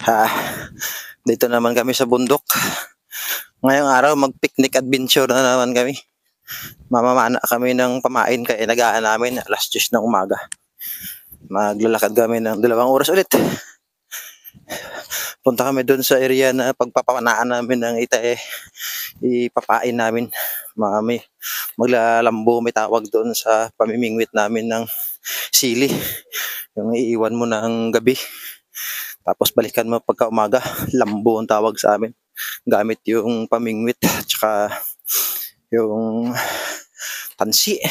Ah, dito naman kami sa bundok. Ngayong araw mag-picnic adventure na naman kami. Mamamana kami ng pamain kaya inagaan namin 10:00 ng umaga. Maglalakad kami ng 2 oras ulit. Punta kami doon sa area na pagpapanaan namin ng itae. Ipapain namin. Maglalambo may tawag doon sa pamimingwit namin ng sili. Yung iiwan mo ng gabi. Tapos balikan mo pagka umaga, lambo ang tawag sa amin. Gamit yung pamingwit at saka yung tansi.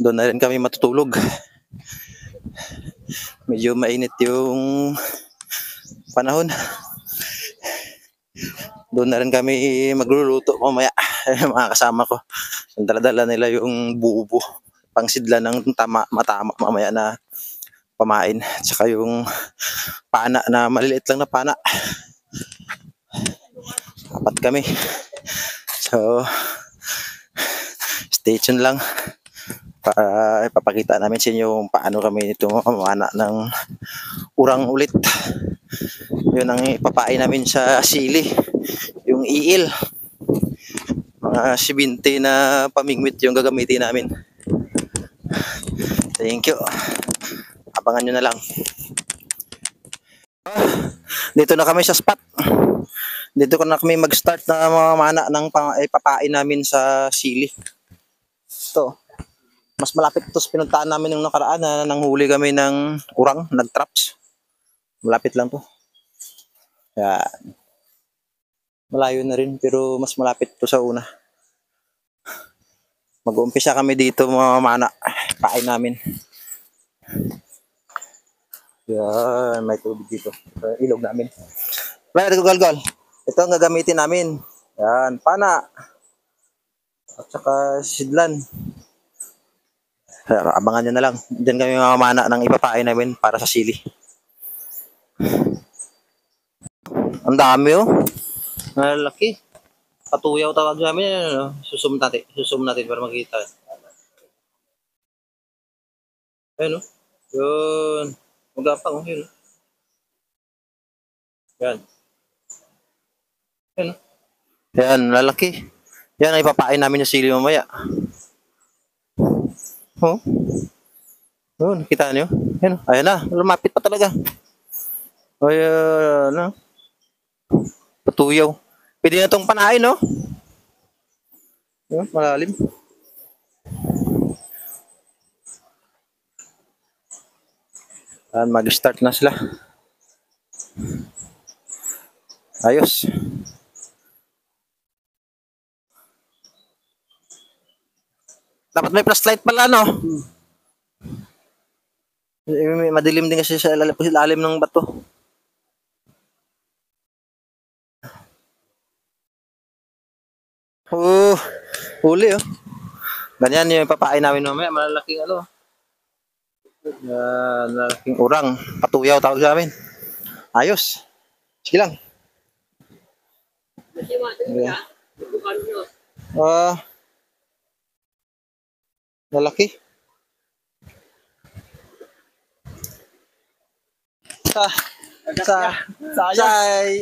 Doon na rin kami matutulog. Medyo mainit yung panahon. Doon na rin kami magluluto mamaya. Mga kasama ko. Dala-dala nila yung bubo. Pangsidla ng matama mamaya na pamain. At saka yung pana na maliliit lang na pana. Apat kami. So, stay tuned lang. Para ipapakita namin sa inyo kung paano kami ito mamana ng urang ulit. Yun ang ipapain namin sa sili. Yung iil. Mga 70 na pamingwit yung gagamitin namin. Thank you. Abangan nyo na lang. Dito na kami sa spot. Dito na kami mag-start na mamana ng ipapain namin sa sili. Ito. Mas malapit ito sa pinuntahan namin yung nakaraan na nanghuli kami ng urang, nag-traps. Malapit lang to. Yan. Malayo na rin pero mas malapit to sa una. Mag-uumpisa kami dito mamana. Pain namin. Yan, may tubig dito. Ilog namin. Right, gol. Ito ang gagamitin namin. Yan, pana. At saka sidlan. Abangan nyo na lang. Diyan kami mamamana ng ipapain namin para sa sili. Ang dami oh. Malaki. Patuyaw tawag namin yan. Ano? Susum natin para makita. Ayun oh. Yun. Magapang oh. Yun oh. Yan. Yan oh. Yan, lalaki. Yan ay ipapain namin yung sili mamaya. Oh. Yun, kita nyo? Yan, ayan na, lumapit pa talaga. Ayan na. Patuyaw. Pwede na itong panain, no? Yun, malalim. Ayan, mag-start na sila. Ayos. Dapat may flashlight pala, no? Madilim din kasi sa ilalim ng bato. Oh, huli oh. Ganyan yung papain namin mamaya. Malalaking ano. Malalaking urang. Patuyaw tawag sa amin. Ayos. Sige lang. Lalaki.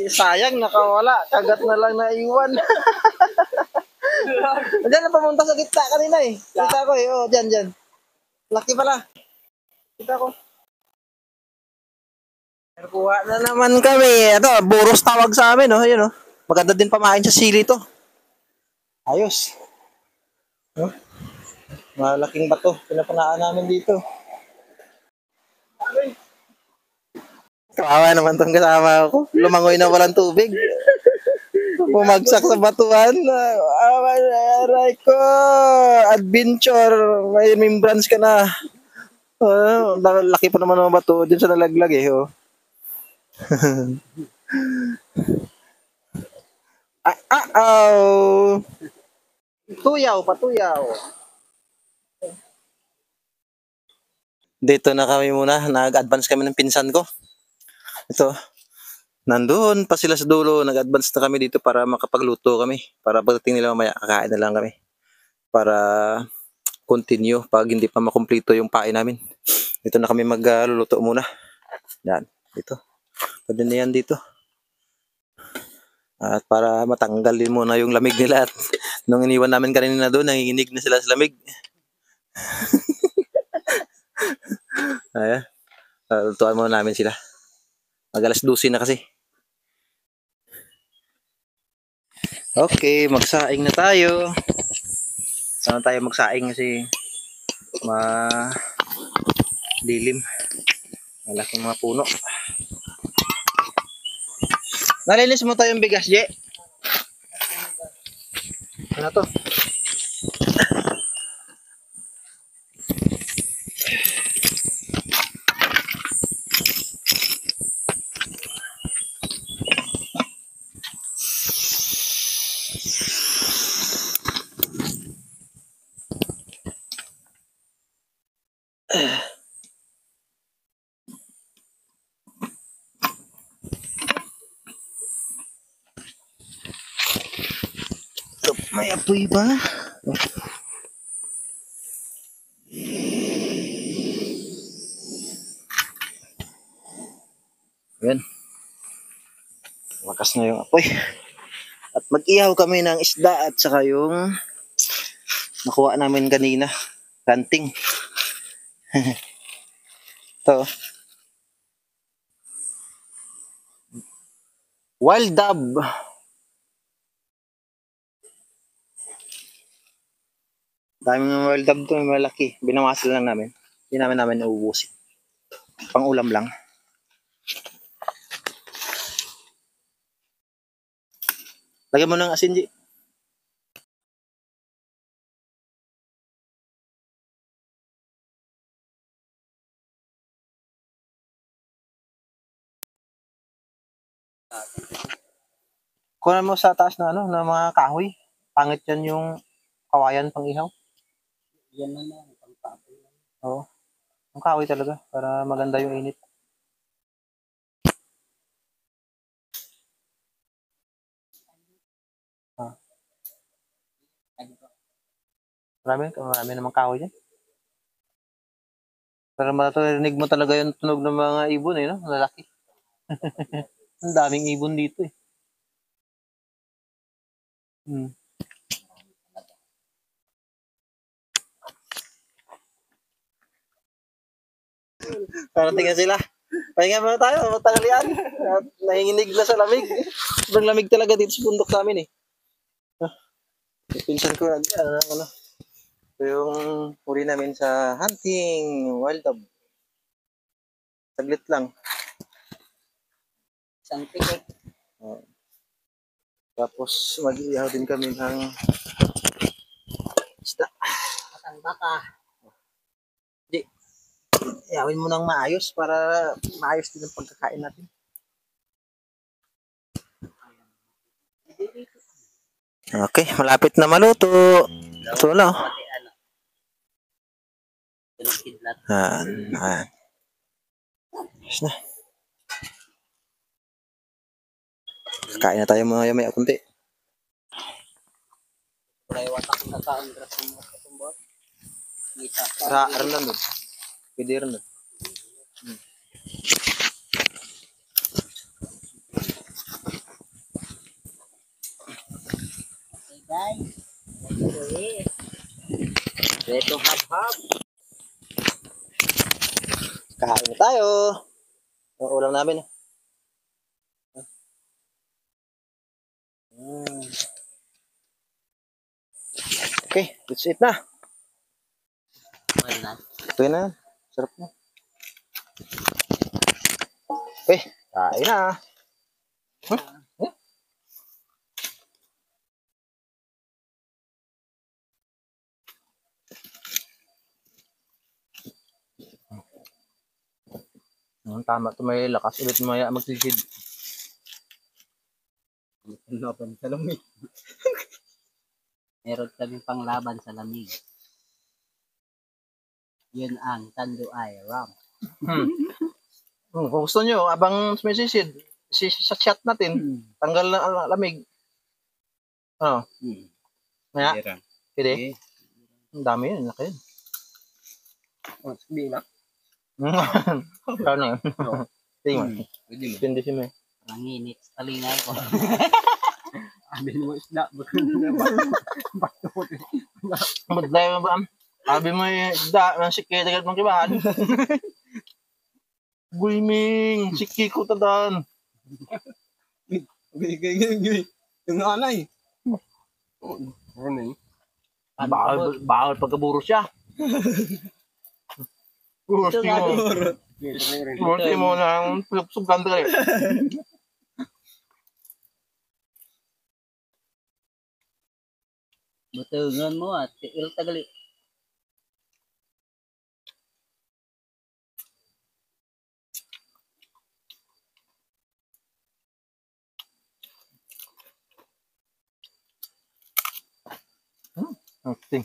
Sayang nakawala. Kagat na lang naiwan. Diyan na pumunta sa gitna kanina eh. Kita ko eh. Oh, diyan. Laki pala. Kita ko. Nakuha na naman kami. Ito, buros tawag sa amin. Oh. Yun, oh. Maganda din pamain sa sili to. Ayos. Oh. Malaking bato. Pinapanaan namin dito. Kawawa naman itong kasama ko. Lumangoy na walang tubig. Bumagsak sa batuan. Aray ko. Adventure. May membranes ka na. Laki pa naman ng bato. Diyan sa nalaglag eh. Oh. Patuyaw. Dito na kami muna. Nag-advance kami ng pinsan ko. Ito. Nandun pa sila sa dulo. Nag-advance na kami dito para makapagluto kami. Para pagdating nila mamaya, kakain na lang kami. Para continue pag hindi pa makumplito yung pain namin. Dito na kami magluluto muna. Yan. Dito. Pwede na yan dito. At para matanggal din muna yung lamig nila. At nung iniwan namin kanina doon, nanginginig na sila sa lamig. Ayan. Tutuan muna namin sila. Mag alas 12 na kasi. Okay, magsaing na tayo. Saan tayo magsaing kasi dilim. Malaking mga puno. Nalinis mo tayong bigas, Je? Ano to? May apoy ba? Yan. Lakas na yung apoy. At mag-ihaw kami ng isda at saka yung nakuha namin kanina. Kanting. Ito. Wild dab. Daming wild dab to, malaki. Binawasan lang namin. Hindi namin nauubusin. Pang ulam lang. Lagyan mo ng asin, Ji. Kunan mo sa taas na ano, na mga kahoy. Pangit yan yung kawayan pang ihaw. Yan na lang, pang-tapon lang. Oo. Ang kahoy talaga para maganda yung init. Ah. Marami namang kahoy dyan. Para matarinig mo talaga yung tunog ng mga ibon no? Lalaki. Ang daming ibon dito eh. Parating na sila. Pahinga muna tayo, matangalian. At nanginginig na sa lamig. Sobrang lamig talaga dito sa bundok namin eh. Pinsan ko ano. Ito yung huli namin sa hunting, wild dab. Saglit lang. Isang tikot. Tapos mag-ihaw din kami ng isda. Matang baka. Di, ihawin mo ng maayos para maayos din ang pagkakain natin. Okay, malapit na maluto. Ito na. Yes na. Kain na tayo mga may kunti. Kulay watak na taon dress mo katumbot. Kita Sa Arlan doon. Pwede rin doon. Okay guys. Ito hab-hab. Kain na tayo. Ang ulam namin. Okay, that's it na. Wala. Ito na. Sarap na. Okay, kain na. Tama ito, may lakas ulit maya magsisid. Laban sa lamig. Meron kami panglaban sa lamig. Yun ang Tanduay Ram. Kung gusto nyo, abang may sisid, sa chat natin, tanggal na lamig. Ano? Maya? Pwede? Ang dami yun, laki yun. Sabi na. Kano yun? Tingnan. Pwede mo. Depende siya may. Parang init sa talingan ko. Sabi mo isda. Bato mo. Madlay mo ba? Sabi mo yung isda, ang sikit agad mong kibahan. Guiming, sikit ko tadan. Yung anay. Ano eh? Bawal pagkaburo siya. Gusti mo ng sugan ka rin. Butungan mo at tiil tagali. Okay.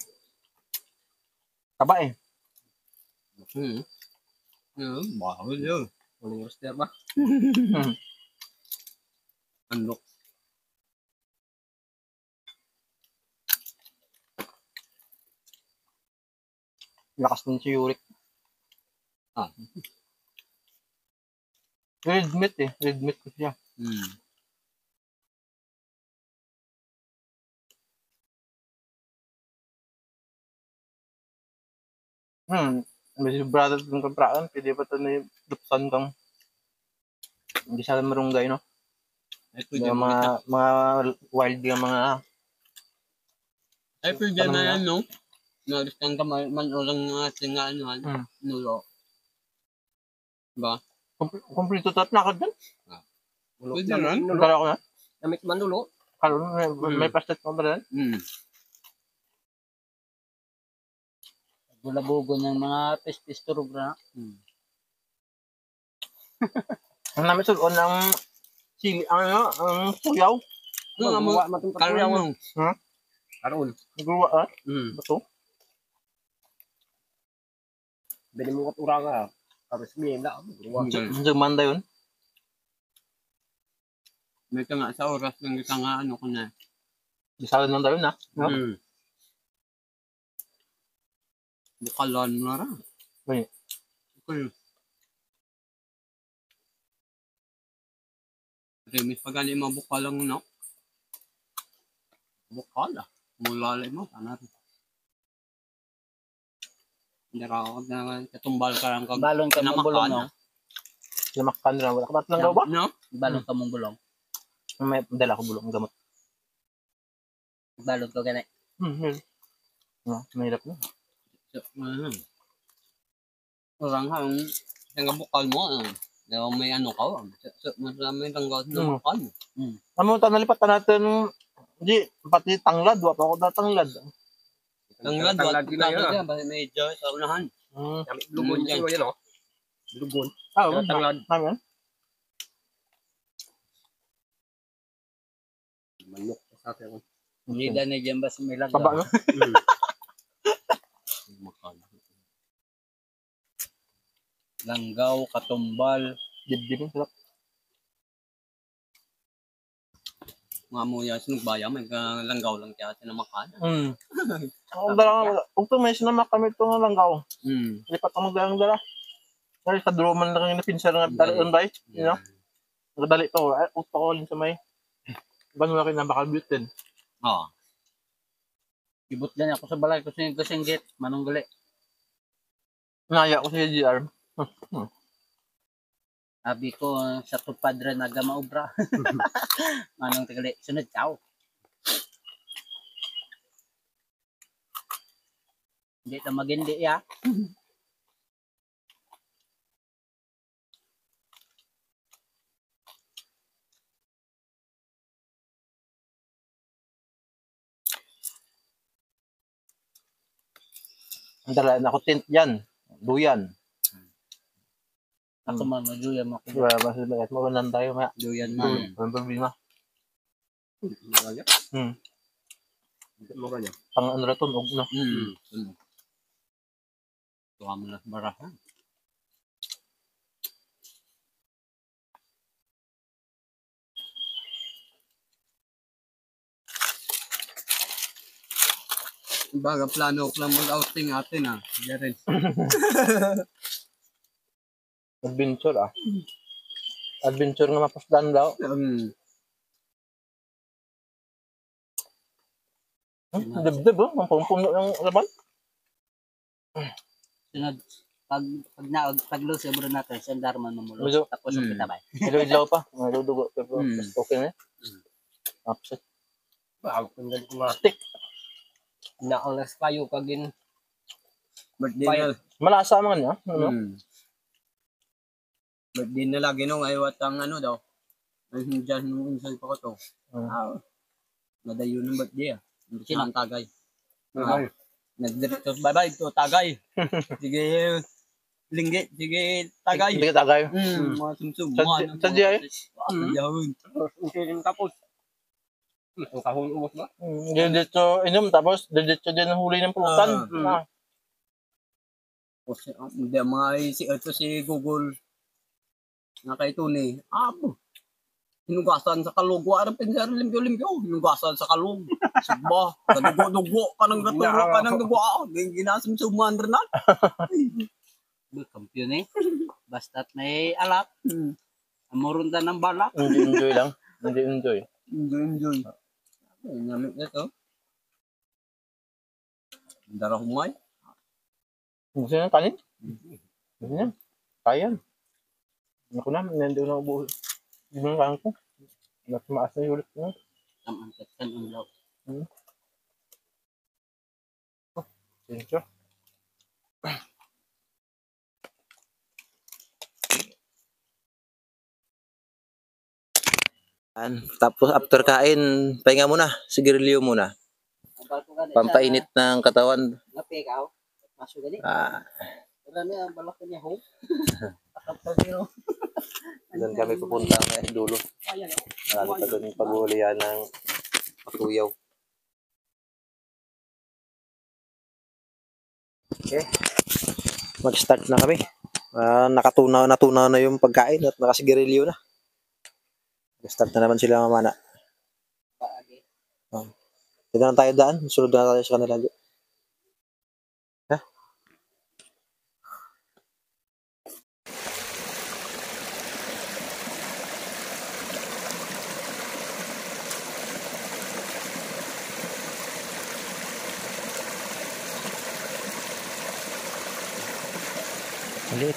Taba eh. Bawal yun. Walang roster ba? Unlock. Lakas din si Yurik. Ah. Red meat eh. Red meat ko siya. May brother kong kapraan. Pwede pa ito na yung lupsan kang hindi sana marunggay, no? Ay, pwede Yung mo. mga wild yung mga Ay, pwede Ano na nga? yan, no? Naristan ka man ulang ating anuhan. Nulo. Diba? kumplito tat na ako dyan. Pwede rin. Kala ko na. Namit man nulo. Kala ko na may pastet pa ba rin? Bulabugo ng mga pestisturo bra. Ang namin sulon ng sili, ang suyaw. Karoon mo. Ha? Karoon. Nagruwa ah. Bato. Bili mo katura ka. Tapos may na. Sumanda yun. May ka nga sa oras ng ka nga ano ko na. Bisalan lang tayo na. No? Bukalan mo na ra. Wait. Okay. Remis pa gani mga bukalang no? Bukala. Mulalay mo. Ano rin. Hindi ako na katumbal ka lang kag Balon ka mong bulong, no? Silamakpan na. Wala ka ba't lang daw ba? No? Balon ka mong bulong. May dala ko bulong gamot. Balon ko gani. Yun. No, mahirap na. So, orang hang nga bukal mo. Daw may ano ka. So, may tanggal na bukal mo. Ano ta nalipat natin di pati tanglad wa pa ako datanglad. Tanglad na yun. Medyo sa unahan. Lugon yan. Yan o. Lugon. Tanglad. Namin. Manok sa akin. Hindi na dyan ba sa may laga? Taba no? Langgaw, katumbal. Dibdib sarap. Mga muya sinugbaya. May langgaw lang kaya sinamakan. Ang dala kung may sinama kami ito ng langgaw. Lipat ang magdalang dala. Dahil sa druman lang yung napinsa ng dalaan ba? You know? Nagdali to. Ay, uto ko rin sa may. Gano'n laki na baka butin. Oo. Ibot din ako sa balay ko singgit. Manong gali. Naya ko sa GR. Sabi ko sa tupadra na gamaubra. Manong tagali. Sunod tao. Hindi ka magindi ya. Ang dala na ako tint dyan. Duyan. Ako man, majuya mo ako. Diba, basta bayat mo lang tayo. Duyan man. Ang problema. Makanya. Makanya. Pang ano na to, no? Tuwa mo na barahan. Baga plano ko lang mag-outing atin ah. Sige rin. Adventure ah. Adventure nga mapasdan daw. Dibdib oh. Ang puno ng laban. Sunod, pag lose bro natin, sendar man Medyo- mamulo. Tapos yung kita ba? Ilaw pa. Dudugo. Pero mas okay na. Upset. Bago kung galit mga Stick. naalas kayo kagin. Birthday na. Malasa man niya. Ano? Birthday na lagi nung ayaw at ang ano daw. Ay, dyan nung insal pa ko to. Nadayo ng birthday ah. Sino ang tagay? Nagdiretso, bye-bye to, tagay. Sige, linggit, sige, tagay. Hindi ka tagay. Mga sumsum. Sa diya eh? Yahon. Ang tapos. Ang kahon umos ba? Dito inom tapos dito din ang huli ng pulutan. Hindi, si Google. Na kay Tony. Hinugasan sa kalog. Warang pinsar limpyo-limpyo. Hinugasan sa kalog. Saba. Kadugo-dugo. Kanang gaturo. Kanang dugo. Ginasum-suman rin na. Kampiyon eh. Basta't may alak. Amurundan ng balak. Hindi enjoy lang. Hindi enjoy. Enjoy. Namit na to. Dara humay. Gusto niya kanin? Gusto niya? Kaya. Ako na, hindi ko na ubuhin. Hindi mo kaya ko. Maas na yung ulit. Tamangkat kan ang law. Thank you. Tapos after kain, pahinga muna. Sigarilyo muna. Pampainit ng katawan. Ngapi ka masuk gani. Karena ang balak niya ho. Doon kami pupunta sa dulo. Marami pa doon yung paghuhulihan ng patuyaw. Okay. Mag-start na kami. Natunaw na yung pagkain at nakasigarilyo na. Start na naman sila mamana. Dito na tayo daan. Sunod na tayo sa kanila. Ha? Ulit.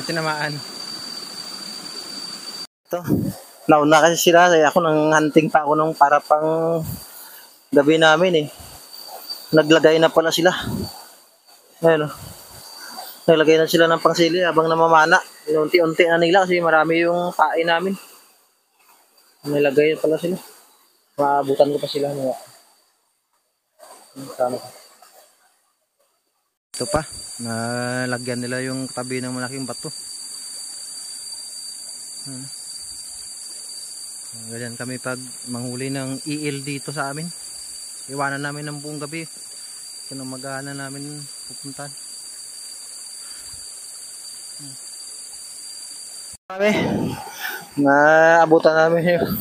Tinamaan. Ito. Nauna kasi sila. Ako nang hunting pa ako nung para pang gabi namin eh. Naglagay na pala sila. Ayun o. Naglagay na sila ng pangsili habang namamana. Unti-unti na nila kasi marami yung pain namin. Nilagay pala sila. Maabutan ko pa sila. Sana ka. Ito pa, nalagyan nila yung tabi ng malaking bato. Ganyan kami pag manghuli ng EL dito sa amin. Iwanan namin ng buong gabi. Kung mag-aana namin pupuntahan. Kami, naabutan namin yung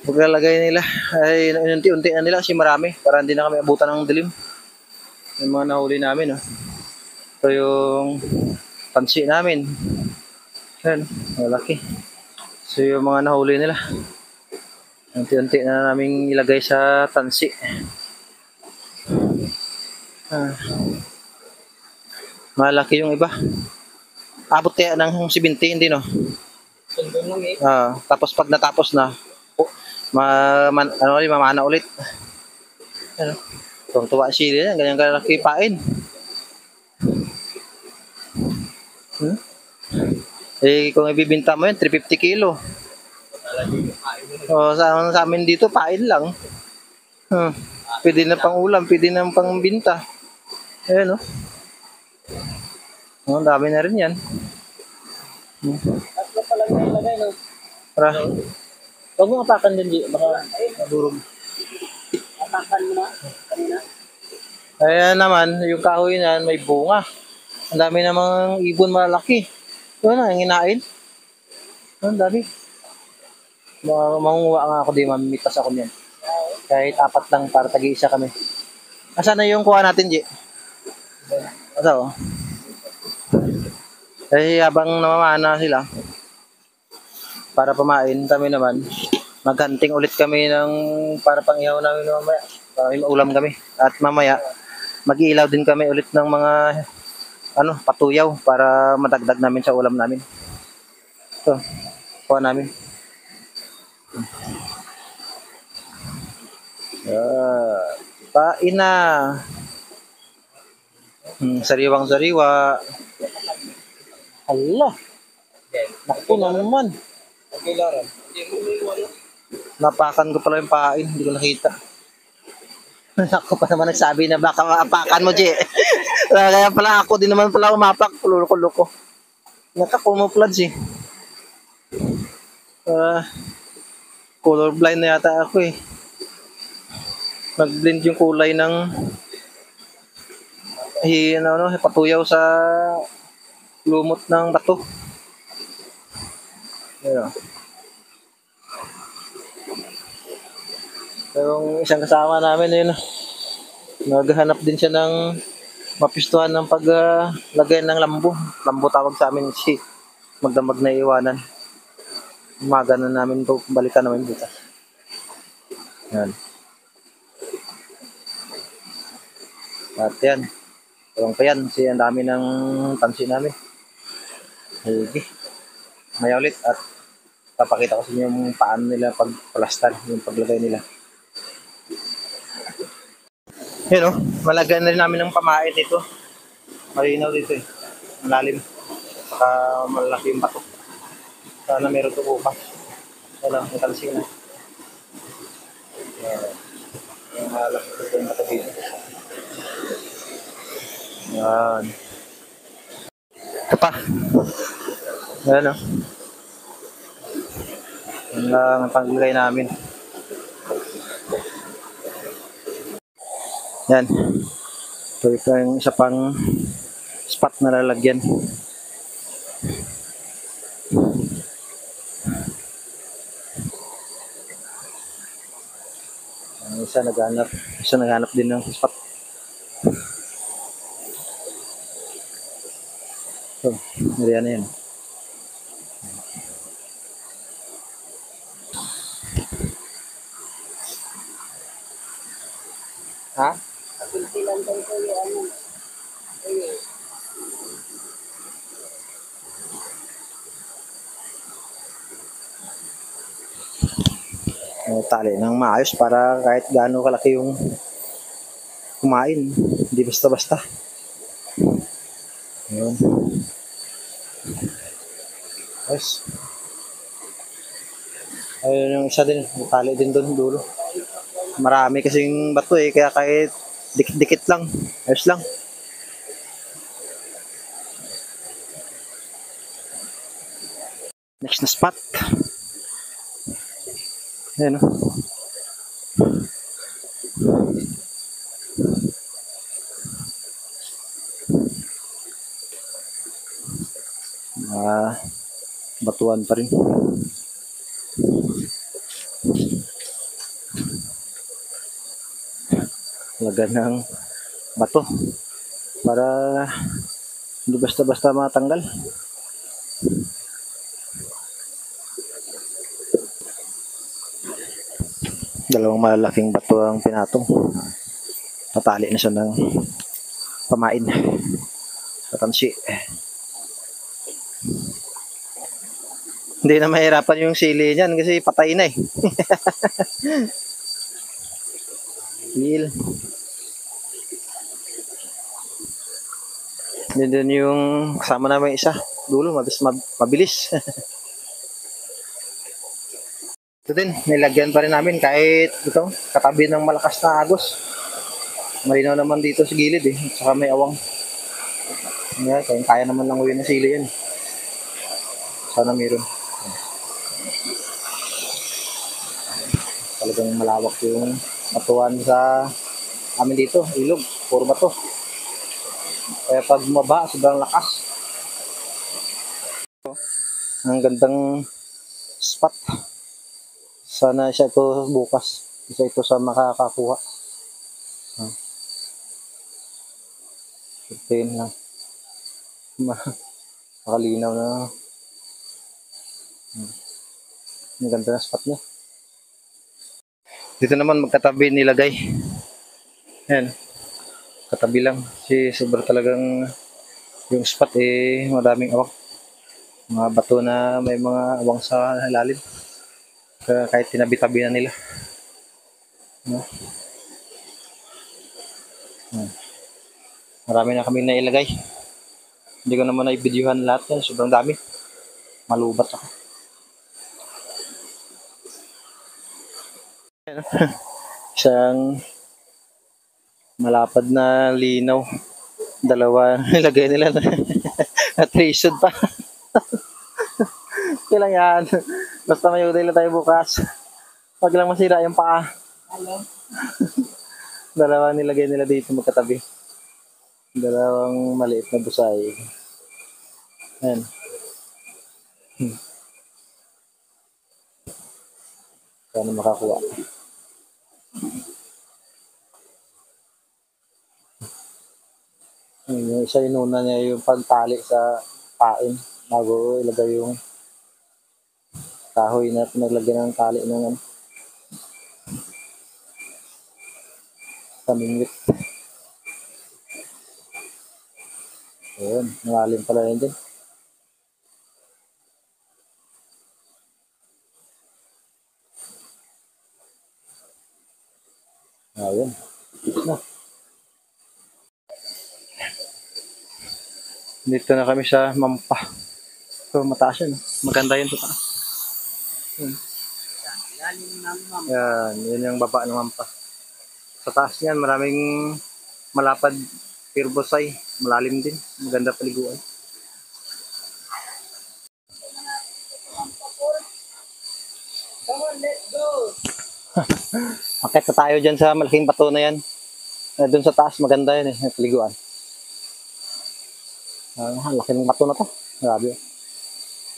paglalagay nila. Ay, unti-unti na nila kasi marami para hindi na kami abutan ng dilim. Yung mga nahuli namin, oh. Ito yung pansi namin. Yan, malaki. So yung mga nahuli nila, unti-unti na namin ilagay sa tansi. Malaki yung iba. Abot kaya ng 70, hindi no? Tapos pag natapos na, mamana ulit. Ano? Tuwa sila yan, ganyan kalaki pain. Eh, kung ibibinta mo yan, 350 kilo. O, sa amin dito, pain lang. Pwede na pang ulam, pwede na pang binta. Ayan, oh. Oh, dami na rin yan. Tatlo pa lang yung ilagay, no? Tara. Huwag mo apakan din, G. Baka madurog. Apakan mo na. Kanina. Ayan naman, yung kahoy na may bunga. Ang dami namang ibon malaki. Yun na, yung inain. Ang dami. Mangunguha nga ako din, mamimitas ako niyan. Kahit 4 lang para tagi-isa kami. Asan na yung kuha natin, G? Asa, oh. Eh, habang namamana sila, para pamain, kami naman, maghanting ulit kami ng para pang-ihaw namin mamaya. Para may ulam kami. At mamaya, mag-iilaw din kami ulit ng mga patuyaw para madagdag namin sa ulam namin. Ito, kuha namin. Pain na. Sariwang-sariwa. Hala. Naku naman. Napakan ko pala yung pain. Hindi ko nakita. Ako pa naman nagsabi na baka maapakan mo, G. Kaya pala ako din naman pala umapak. Luloko-loko. Nakakumuplods eh. Colorblind na yata ako eh. Nag-blend yung kulay ng patuyaw sa lumot ng bato. Ayan. Yung isang kasama namin yun, naghahanap din siya ng mapistuhan ng paglagay ng lambo. Lambo tawag sa amin si magdamag na iwanan. Umaga na namin ito, balikan namin dito. Yan. At yan. Tawang pa yan. Kasi ang dami ng tansi namin. Sige. Maya ulit at papakita ko sa inyo yung paano nila pagpalastan, yung paglagay nila. Yan o. Malagyan na rin namin ng pamain dito. Malinaw dito eh. Malalim. Saka malaki yung bato. Sana meron ito bukas. Wala, may tansi na. Yung malaki ito yung bato dito. Yan. Ito pa. Yan o. Yan lang ang paglagay namin. Yan. Ito yung isa pang spot na lalagyan. Isa naghanap din ng spot. So, nariyan na yan. Ha? Pagpilpilan daw ko yung ano. Tali ng maayos para kahit gaano kalaki yung kumain. Hindi basta-basta. Ayun. Yes. Ayun yung isa din. Tali din doon dulo. Marami kasing bato eh. Kaya kahit dikit-dikit lang. Ayos lang. Next na spot. Ayan o. Batuan pa rin. Lagyan ng bato para hindi basta-basta matanggal. Dalawang malalaking bato ang pinatong. Natali na siya ng pamain sa tansi. Hindi na mahirapan yung sili niyan kasi patay na eh. Deal. Doon yung kasama namin isa. Dulo, mabilis. Ito din, nilagyan pa rin namin kahit ito, katabi ng malakas na agos. Malinaw naman dito sa gilid eh, at saka may awang. Kaya naman lang uwi ng sili yan. Sana meron. Talagang malawak yung batuan sa amin dito, ilog, puro bato. Kaya pag maba, sobrang lakas. Ang gandang spot. Sana siya ito bukas. Isa ito sa makakakuha. Ito yun lang. Makalinaw na. Ang ganda na spot niya. Dito naman magkatabi nilagay. Ayan. Katabi lang. Kasi sobrang talagang yung spot eh madaming awang. Mga bato na may mga awang sa ilalim. Kaya kahit tinabi-tabi na nila. Marami na kami nailagay. Hindi ko naman na-videohan lahat yan. Sobrang dami. Malubat ako. Isang malapad na linaw. Dalawa nilagay nila na traced pa. Kailang yan. Basta may uday lang tayo bukas. Pag lang masira yung paa. Dalawa nilagay nila dito magkatabi. Dalawang maliit na busay. Ayan. Sana makakuha. Yung isa inuna niya yung pagtali sa pain bago ilagay yung kahoy na pinaglagyan ng tali ng kamingwit. Ayun, malalim pala yan dyan. Ayun. Dito na kami sa Mampa. So, mataas yan. Maganda yun sa taas. Yan, yun yung baba ng Mampa. Sa taas niyan, maraming malapad pirbosay. Malalim din. Maganda paliguan. Akit na tayo dyan sa malaking bato na yan. Doon sa taas, maganda yan eh. Paliguan. Laki ng bato na to. Grabe.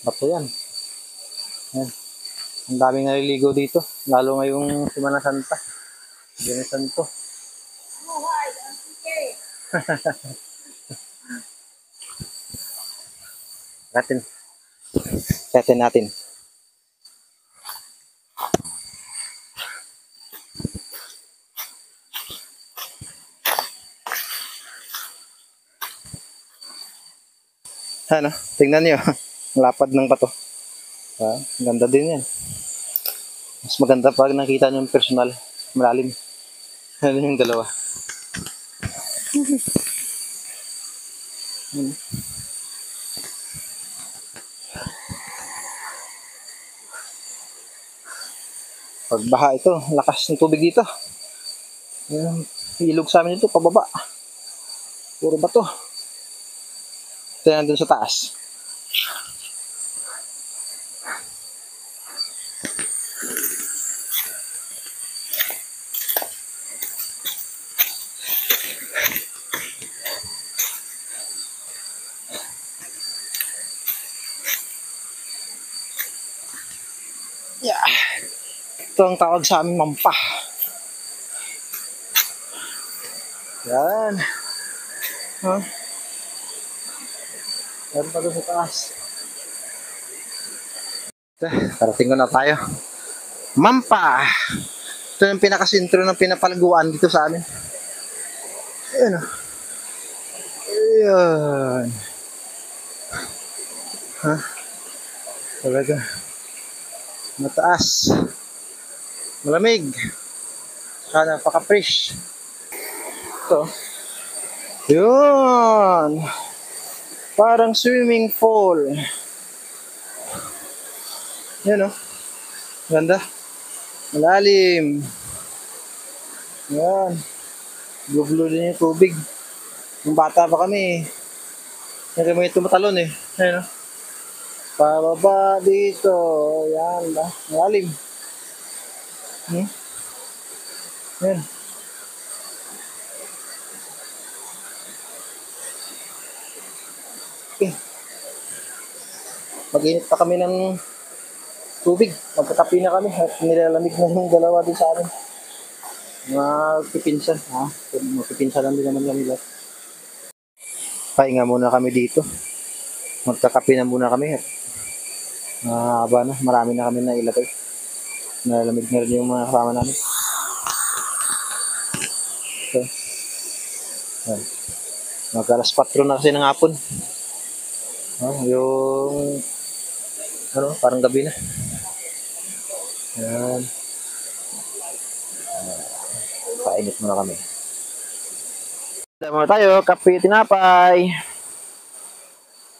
Bato yan. Yan. Ang daming naliligo dito. Lalo ngayong Semana Santa. Semana Santo. Katin natin. Ano, tingnan niyo. Lapad ng bato. Ang ganda din yan. Mas maganda pag nakita niyo yung personal. Malalim. Ano yung dalawa. Pag baha ito, lakas ng tubig dito. Ilog sa amin ito, pababa. Puro bato. Ito yan dun sa taas. Yeah. Ito ang tawag sa amin, Mampa. Yan. Huh? Yan pa doon sa taas. Parating ko na tayo. Mampa! Ito yung pinakasintro ng pinapalaguan dito sa amin. Ayan o. Ayan. Ha? Talaga. Mataas. Malamig. Saka napaka-fresh. Ito. Yun. Parang swimming pool. Yan o. Ganda. Malalim. Yan. Blue din yung tubig. Nung bata pa kami, hindi mo yung tumatalon eh. Ayun o. Pababa dito. Yan ba? Malalim. Yan. Okay. Mag-init pa kami ng tubig. Magkakapi na kami at nilalamig na yung dalawa din sa amin. Magpipinsan. Magpipinsan lang din naman kami lahat. Pahinga muna kami dito. Magkakapi na muna kami. Haba na. Marami na kami na ilagay. Nalamig na rin yung mga kasama namin. So, mag-alas 4 na kasi ng hapon. Yung parang gabi na. Yan. Painit muna kami. Muna tayo, kape, tinapay.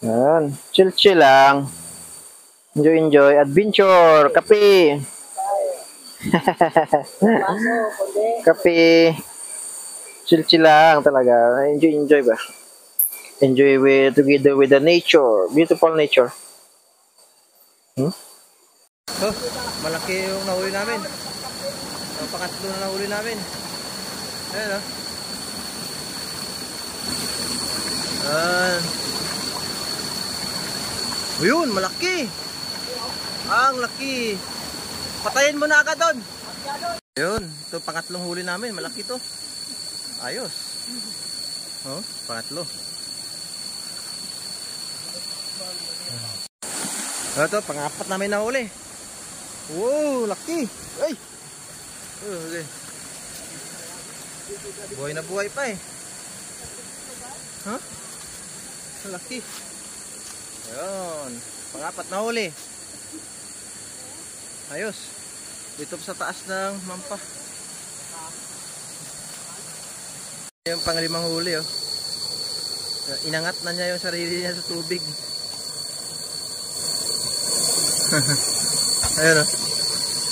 Yan. Chill lang. Enjoy. Adventure. Kape. Kape. Chill lang talaga. Enjoy ba? Enjoy together with the nature. Beautiful nature. Malaki yung nahuli namin. Pangatlo na nahuli namin. Ayan o. Ayun, malaki. Ang laki. Patayin mo na agad doon. Ayun, ito pangatlong huli namin. Malaki to. Ayos. Pangatlo. Ito, pang-apat namin nahuli. Wow, laki. Ay. Okay. Buhay na buhay pa eh. Laki. Ayun. Pang-apat na huli. Ayos. Dito sa taas ng mampa. Yung pang-limang huli oh. Inangat na niya yung sarili niya sa tubig. Ayun oh.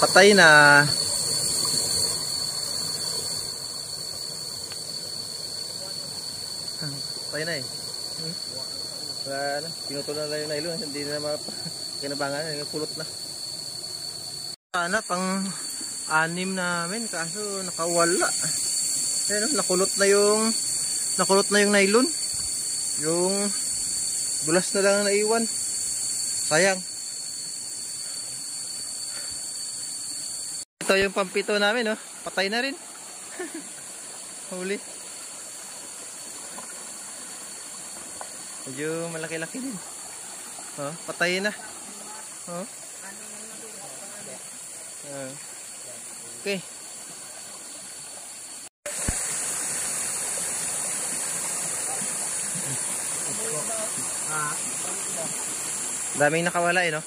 Patay na. Patay na eh. Pinutulan na yung nylon. Hindi na kinabangan. Kulot na. Sana pang 6 namin. Kaso nakawala. Ayun oh. Nakulot na yung nylon. Yung bulas na lang naiwan. Sayang. Ito yung pampito namin, oh. Patay na rin. Huli. Medyo malaki-laki din. Patay na. Okay. Daming nakawala eh, no?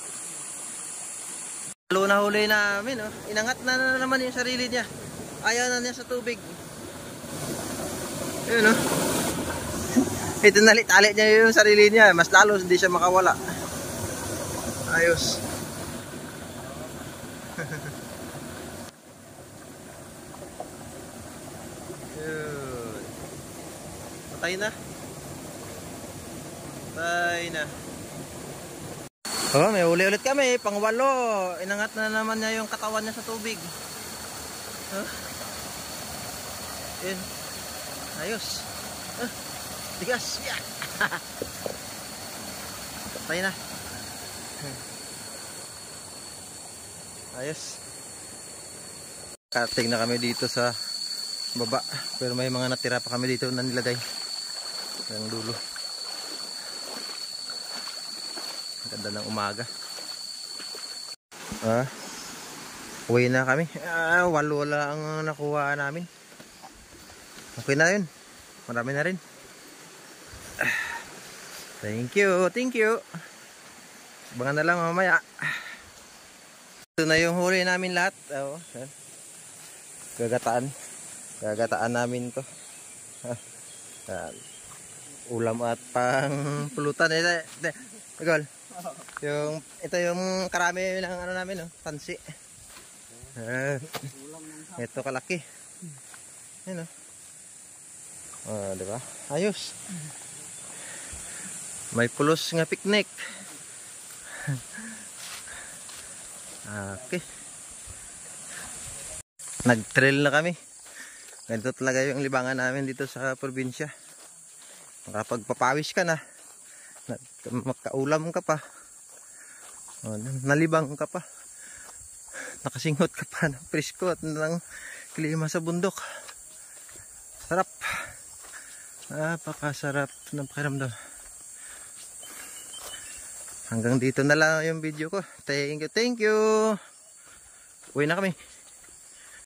Lalo na huli namin, no? Inangat na naman yung sarili niya. Ayaw na niya sa tubig. Yun, no? Ito nalit-alit niya yung sarili niya. Mas lalo hindi siya makawala. Ayos. Yun. Patay na. Patay na. May uli ulit kami, pang-8. Inangat na naman niya yung katawan niya sa tubig. Yun. Ayos. Tigas. Yeah. Patay na. Ayos. Cutting na kami dito sa baba. Pero may mga natira pa kami dito na nilagay. Yung dulo. Ganda ng umaga. Uwi na kami. 8 lang ang nakuha namin. Okay na yun. Marami na rin. Thank you. Abangan na lang mamaya. Ito na yung huli namin lahat. Gagataan namin to. Ulam at pang pulutan. Ito yung karami ng namin, tansi. Ito kalaki. Ayun, oh, di ba? Ayos. May pulos nga picnic. Okay. Nag-trail na kami. Ganito talaga yung libangan namin dito sa probinsya. Makapagpapawis ka na. Makaulam ka pa. O, nalibang ka pa. Nakasingot ka pa ng presko at ng klima sa bundok. Sarap. Napakasarap ng pakiramdam. Hanggang dito na lang yung video ko. Thank you. Uwi na kami.